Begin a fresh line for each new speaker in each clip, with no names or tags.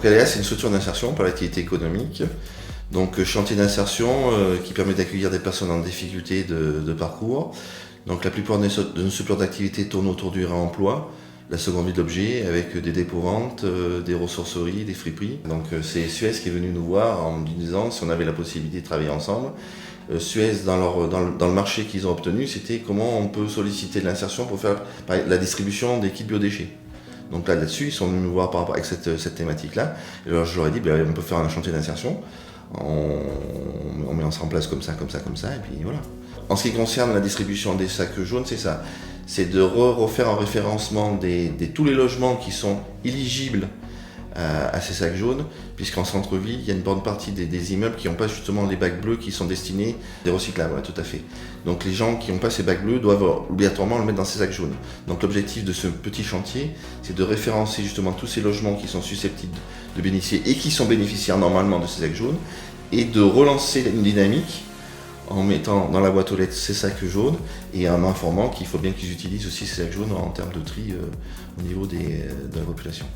Aléas, c'est une structure d'insertion par l'activité économique. Donc chantier d'insertion qui permet d'accueillir des personnes en difficulté de parcours. Donc la plupart de nos structures d'activité tournent autour du réemploi, la seconde vie de l'objet, avec des dépôts-ventes, des ressourceries, des friperies. Donc c'est Suez qui est venu nous voir en nous disant si on avait la possibilité de travailler ensemble. Suez, dans le marché qu'ils ont obtenu, c'était comment on peut solliciter de l'insertion pour faire la distribution des kits biodéchets. Donc là-dessus, ils sont venus nous voir par rapport à cette thématique-là. Et alors je leur ai dit, on peut faire un chantier d'insertion. On met en place comme ça, et puis voilà. En ce qui concerne la distribution des sacs jaunes, c'est ça. C'est de refaire un référencement de tous les logements qui sont éligibles à ces sacs jaunes, puisqu'en centre-ville, il y a une bonne partie des immeubles qui n'ont pas justement les bacs bleus qui sont destinés des recyclables, ouais, tout à fait. Donc les gens qui n'ont pas ces bacs bleus doivent obligatoirement le mettre dans ces sacs jaunes. Donc l'objectif de ce petit chantier, c'est de référencer justement tous ces logements qui sont susceptibles de bénéficier et qui sont bénéficiaires normalement de ces sacs jaunes, et de relancer une dynamique en mettant dans la boîte aux lettres ces sacs jaunes et en informant qu'il faut bien qu'ils utilisent aussi ces sacs jaunes en termes de tri au niveau de la population.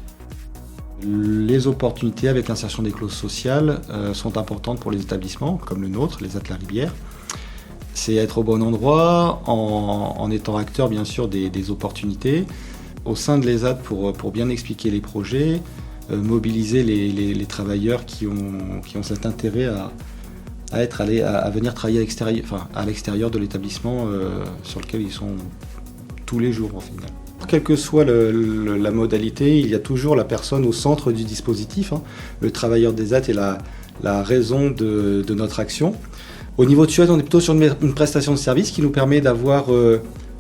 Les opportunités avec l'insertion des clauses sociales sont importantes pour les établissements comme le nôtre, les Atlas-Ribière. C'est être au bon endroit en étant acteur bien sûr des opportunités. Au sein de l'ESAT pour bien expliquer les projets, mobiliser les travailleurs qui ont cet intérêt à venir travailler à l'extérieur de l'établissement sur lequel ils sont tous les jours en final. Quelle que soit la modalité, il y a toujours la personne au centre du dispositif. Le travailleur des ESAT est la raison de notre action. Au niveau de Suez, on est plutôt sur une prestation de service qui nous permet d'avoir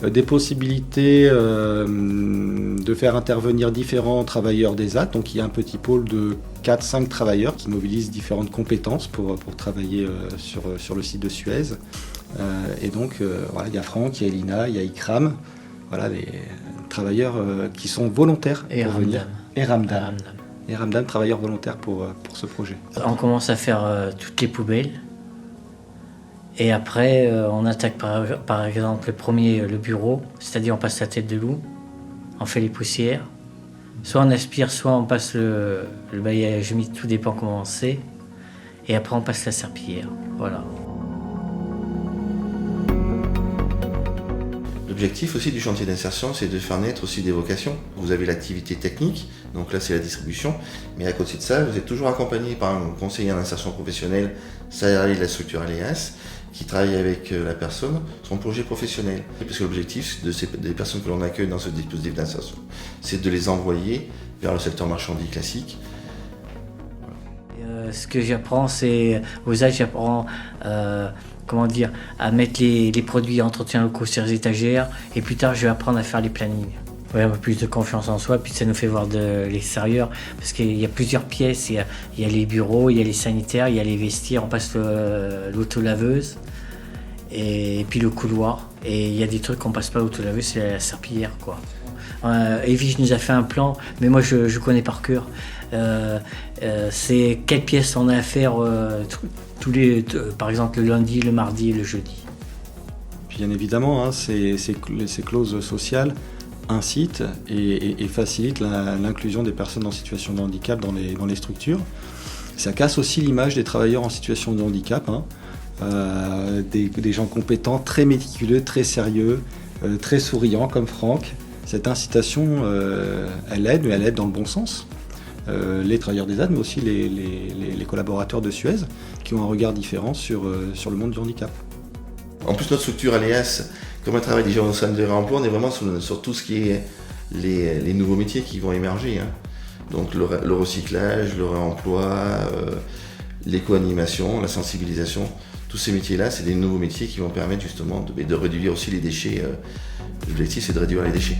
des possibilités de faire intervenir différents travailleurs des ESAT. Donc il y a un petit pôle de 4-5 travailleurs qui mobilisent différentes compétences pour travailler sur le site de Suez. Et donc voilà, il y a Franck, il y a Elina, il y a Ikram. Voilà, les travailleurs qui sont volontaires pour venir. Et Ramdan. Et Ramdan, travailleur volontaire pour ce projet.
On commence à faire toutes les poubelles. Et après, on attaque par exemple le bureau, c'est-à-dire on passe la tête de loup, on fait les poussières. Soit on aspire, soit on passe le balayage humide, tout dépend comment c'est. Et après on passe la serpillière, voilà.
L'objectif aussi du chantier d'insertion, c'est de faire naître aussi des vocations. Vous avez l'activité technique, donc là c'est la distribution, mais à côté de ça, vous êtes toujours accompagné par un conseiller en insertion professionnelle, salarié de la structure Aléas, qui travaille avec la personne, son projet professionnel. Parce que l'objectif des personnes que l'on accueille dans ce dispositif d'insertion, c'est de les envoyer vers le secteur marchandi classique.
Voilà. Ce que j'apprends, c'est aux ESAT, j'apprends à mettre les produits entretien locaux sur les étagères, et plus tard je vais apprendre à faire les plannings. Ouais, un peu plus de confiance en soi, puis ça nous fait voir de l'extérieur, parce qu'il y a plusieurs pièces, il y a les bureaux, il y a les sanitaires, il y a les vestiaires, on passe l'auto-laveuse, et puis le couloir, et il y a des trucs qu'on passe pas l'auto-laveuse, c'est la serpillière, quoi. Evige nous a fait un plan, mais moi je connais par cœur. C'est quelles pièces on a à faire par exemple le lundi, le mardi et le jeudi.
Bien évidemment, ces clauses sociales incitent et facilitent l'inclusion des personnes en situation de handicap dans les structures. Ça casse aussi l'image des travailleurs en situation de handicap, des gens compétents, très méticuleux, très sérieux, très souriants comme Franck. Cette incitation, elle aide, mais elle aide dans le bon sens. Les travailleurs des ESAT, mais aussi les collaborateurs de Suez, qui ont un regard différent sur le monde du handicap.
En plus, notre structure Aléas, comme elle travaille déjà au sein de réemploi, on est vraiment sur tout ce qui est les nouveaux métiers qui vont émerger. Donc le recyclage, le réemploi, l'éco-animation, la sensibilisation, tous ces métiers-là, c'est des nouveaux métiers qui vont permettre justement de réduire aussi les déchets. L'objectif, c'est de réduire les déchets.